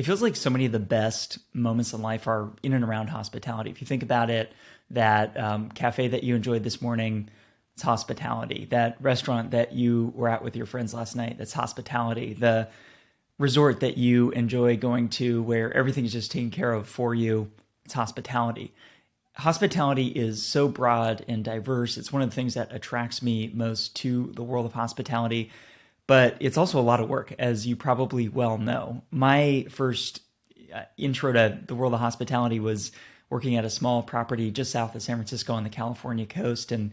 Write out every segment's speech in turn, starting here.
It feels like so many of the best moments in life are in and around hospitality. If you think about it, that cafe that you enjoyed this morning, it's hospitality. That restaurant that you were at with your friends last night, that's hospitality. The resort that you enjoy going to where everything is just taken care of for you, it's hospitality. Hospitality is so broad and diverse. It's one of the things that attracts me most to the world of hospitality, but it's also a lot of work, as you probably well know. My first intro to the world of hospitality was working at a small property just south of San Francisco on the California coast, and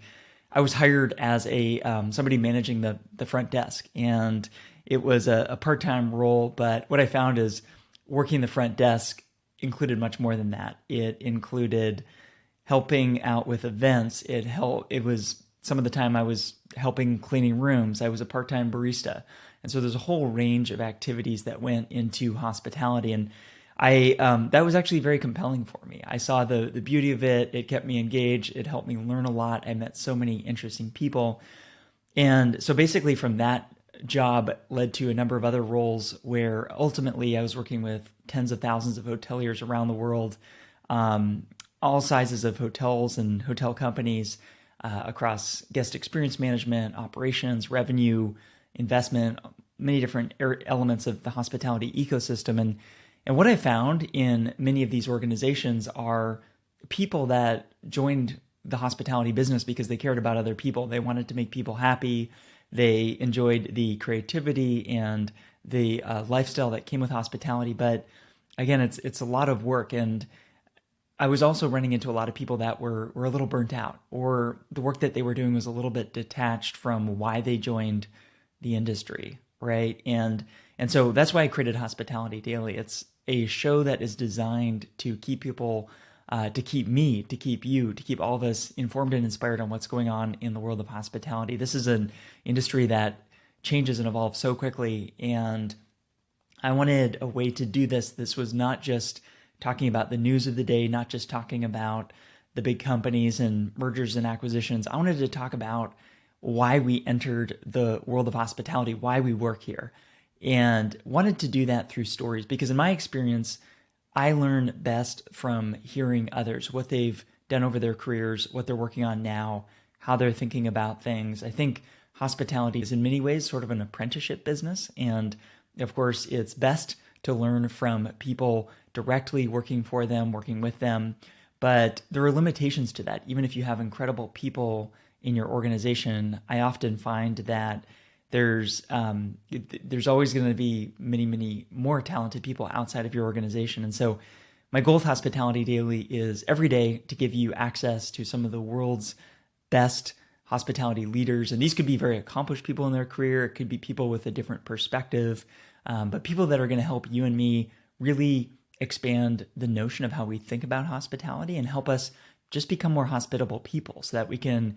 I was hired as a somebody managing the front desk, and it was a part-time role. But what I found is working the front desk included much more than that. It included helping out with events. It was some of the time I was helping cleaning rooms. I was a part-time barista. And so there's a whole range of activities that went into hospitality. And that was actually very compelling for me. I saw the beauty of it. It kept me engaged. It helped me learn a lot. I met so many interesting people. And so basically from that job led to a number of other roles where ultimately I was working with tens of thousands of hoteliers around the world, all sizes of hotels and hotel companies, across guest experience management, operations, revenue, investment, many different elements of the hospitality ecosystem. And what I found in many of these organizations are people that joined the hospitality business because they cared about other people. They wanted to make people happy. They enjoyed the creativity and the lifestyle that came with hospitality. But again, it's a lot of work. And I was also running into a lot of people that were a little burnt out, or the work that they were doing was a little bit detached from why they joined the industry, right? And so that's why I created Hospitality Daily. It's a show that is designed to keep people, to keep me, to keep you, to keep all of us informed and inspired on what's going on in the world of hospitality. This is an industry that changes and evolves so quickly, and I wanted a way to do this. This was not just talking about the news of the day, not just talking about the big companies and mergers and acquisitions. I wanted to talk about why we entered the world of hospitality, why we work here, and wanted to do that through stories, because in my experience, I learn best from hearing others, what they've done over their careers, what they're working on now, how they're thinking about things. I think hospitality is in many ways sort of an apprenticeship business. And of course, it's best to learn from people directly working for them, working with them. But there are limitations to that. Even if you have incredible people in your organization, I often find that there's always going to be many more talented people outside of your organization. And so my goal with Hospitality Daily is every day to give you access to some of the world's best hospitality leaders. And these could be very accomplished people in their career. It could be people with a different perspective, but people that are going to help you and me really expand the notion of how we think about hospitality and help us just become more hospitable people so that we can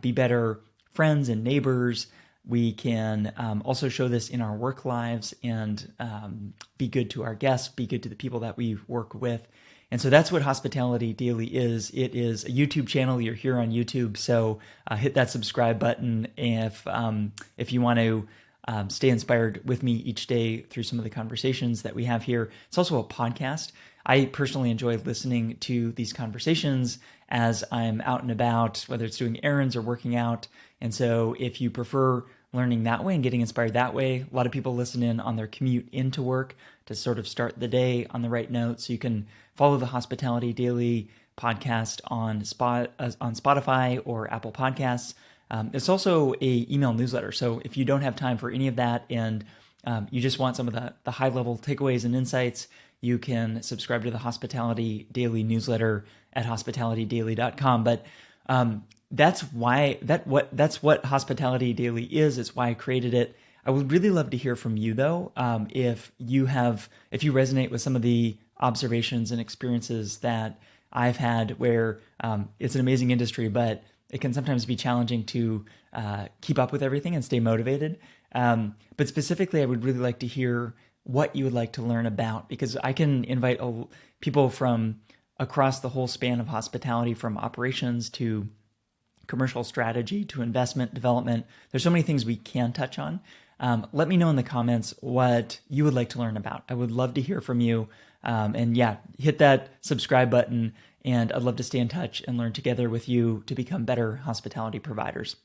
be better friends and neighbors. We can also show this in our work lives and be good to our guests, be good to the people that we work with. And so that's what Hospitality Daily is. It is a YouTube channel. You're here on YouTube, so hit that subscribe button if you want to stay inspired with me each day through some of the conversations that we have here. It's also a podcast. I personally enjoy listening to these conversations as I'm out and about, whether it's doing errands or working out. And so if you prefer learning that way and getting inspired that way, a lot of people listen in on their commute into work to sort of start the day on the right note. So you can follow the Hospitality Daily podcast on Spotify or Apple Podcasts. It's also a email newsletter. So if you don't have time for any of that and you just want some of the high-level takeaways and insights, you can subscribe to the Hospitality Daily newsletter at hospitalitydaily.com. But that's what Hospitality Daily is. It's why I created it. I would really love to hear from you, though, if you resonate with some of the observations and experiences that I've had, where it's an amazing industry, but it can sometimes be challenging to keep up with everything and stay motivated. But specifically, I would really like to hear what you would like to learn about, because I can invite people from across the whole span of hospitality, from operations to commercial strategy to investment development. There's so many things we can touch on. Let me know in the comments what you would like to learn about. I would love to hear from you. And yeah, hit that subscribe button, and I'd love to stay in touch and learn together with you to become better hospitality providers.